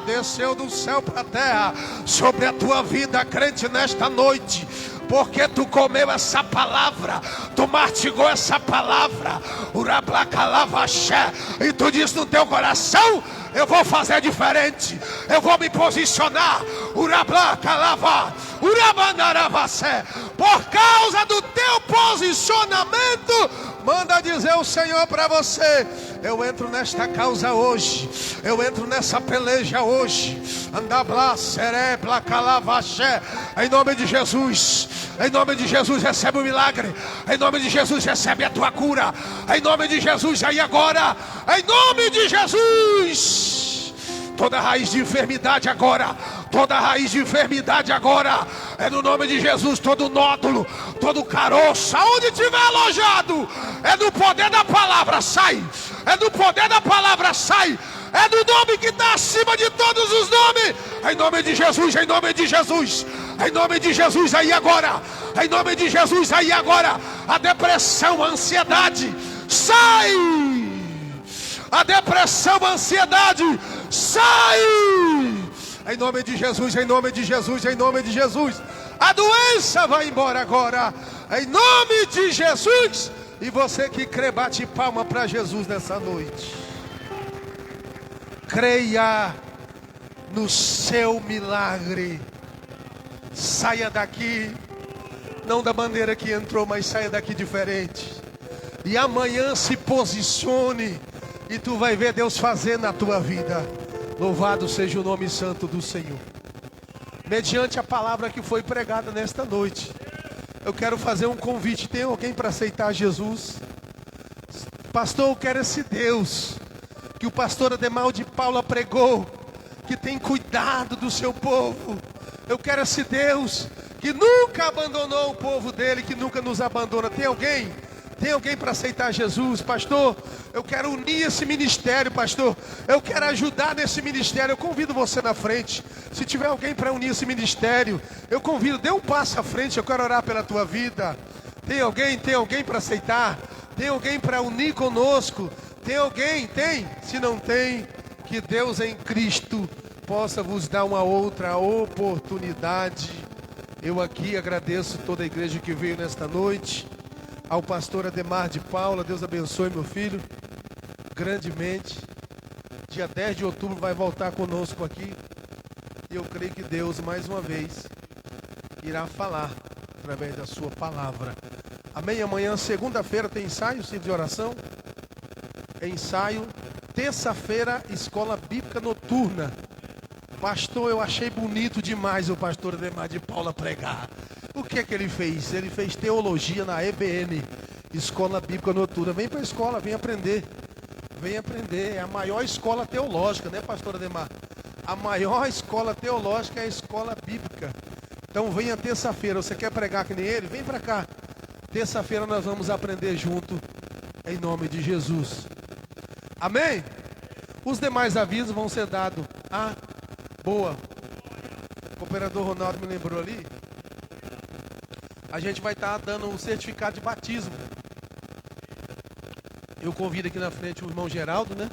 desceu do céu para a terra sobre a tua vida, crente, nesta noite. Porque tu comeu essa palavra, tu mastigou essa palavra, Urablacalavaxé, e tu disse no teu coração: eu vou fazer diferente, eu vou me posicionar, Urablacalava, Urabandaravacé. Por causa do teu posicionamento, manda dizer o Senhor para você: eu entro nesta causa hoje, eu entro nessa peleja hoje. Andabla, Serebla, Calavaxé. Em nome de Jesus, em nome de Jesus, recebe o milagre. Em nome de Jesus, recebe a tua cura. Em nome de Jesus, aí agora, em nome de Jesus, toda raiz de enfermidade agora, toda raiz de enfermidade agora, é no nome de Jesus. Todo nódulo, todo caroço, aonde estiver alojado, é no poder da palavra, sai. É do poder da palavra, sai. É do nome que está acima de todos os nomes. Em nome de Jesus, em nome de Jesus, em nome de Jesus, aí agora, em nome de Jesus, aí agora, a depressão, a ansiedade, sai. A depressão, a ansiedade, sai. Em nome de Jesus, em nome de Jesus, em nome de Jesus. A doença vai embora agora, em nome de Jesus. E você que crê, bate palma para Jesus nessa noite. Creia no seu milagre. Saia daqui, não da maneira que entrou, mas saia daqui diferente. E amanhã se posicione, e tu vai ver Deus fazer na tua vida. Louvado seja o nome santo do Senhor. Mediante a palavra que foi pregada nesta noite, eu quero fazer um convite. Tem alguém para aceitar Jesus? Pastor, eu quero esse Deus que o pastor Ademar de Paula pregou, que tem cuidado do seu povo. Eu quero esse Deus que nunca abandonou o povo dele, que nunca nos abandona. Tem alguém? Tem alguém para aceitar Jesus? Pastor, eu quero unir esse ministério, pastor. Eu quero ajudar nesse ministério. Eu convido você na frente. Se tiver alguém para unir esse ministério, eu convido. Dê um passo à frente, eu quero orar pela tua vida. Tem alguém? Tem alguém para aceitar? Tem alguém para unir conosco? Tem alguém? Tem? Se não tem, que Deus em Cristo possa vos dar uma outra oportunidade Eu aqui agradeço toda a igreja que veio nesta noite, ao pastor Ademar de Paula. Deus abençoe meu filho grandemente. Dia 10 de outubro vai voltar conosco aqui. E eu creio que Deus mais uma vez irá falar através da sua palavra. Amém? Amanhã, segunda-feira, tem ensaio, centro de oração. Ensaio. Terça-feira, escola bíblica noturna. Pastor, eu achei bonito demais o pastor Ademar de Paula pregar. O que é que ele fez? Ele fez teologia na EBN, Escola Bíblica Noturna. Vem para a escola, vem aprender. Vem aprender. É a maior escola teológica, né, pastor Ademar? A maior escola teológica é a escola bíblica. Então venha terça-feira. Você quer pregar que nem ele? Vem para cá. Terça-feira nós vamos aprender junto, em nome de Jesus. Amém? Os demais avisos vão ser dados. Boa. O cooperador Ronaldo me lembrou ali. A gente vai estar dando um certificado de batismo. Eu convido aqui na frente o irmão Geraldo, né?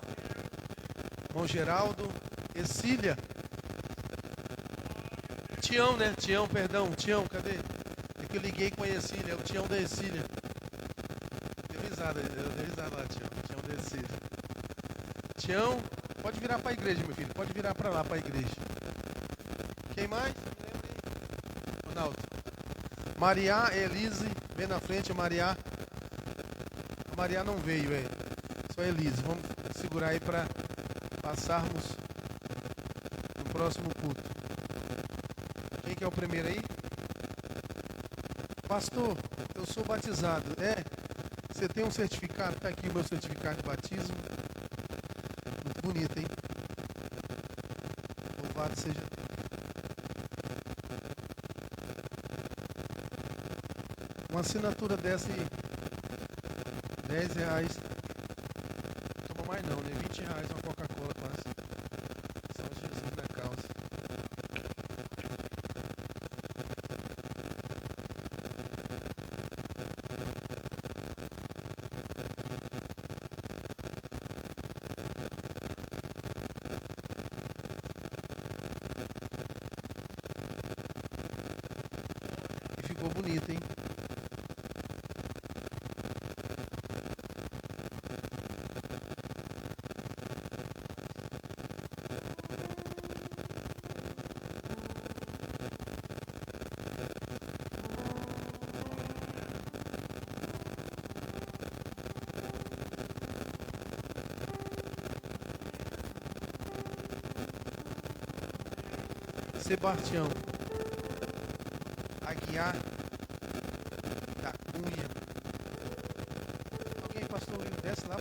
Irmão Geraldo, Ercília. Tião, né? Tião, perdão. Tião, cadê? É que eu liguei com a Ercília. É o Tião da Ercília. Deu risada lá, Tião. Tião da Ercília. Tião, pode virar para a igreja, meu filho. Pode virar para lá, para a igreja. Quem mais? Ronaldo. Maria, Elise, vem na frente, Maria. A Maria não veio, só a Elise. Vamos segurar aí para passarmos no próximo culto. Quem que é o primeiro aí? Pastor, eu sou batizado. Você tem um certificado? Está aqui o meu certificado de batismo. Muito bonito, hein? Louvado seja. Uma assinatura dessa aí, R$10. Não toma mais não, né? R$20 uma Coca-Cola quase. Só Jesus na causa. E ficou bonito, hein? Sebastião Aguiar da Cunha. Alguém, pastor Will, desce lá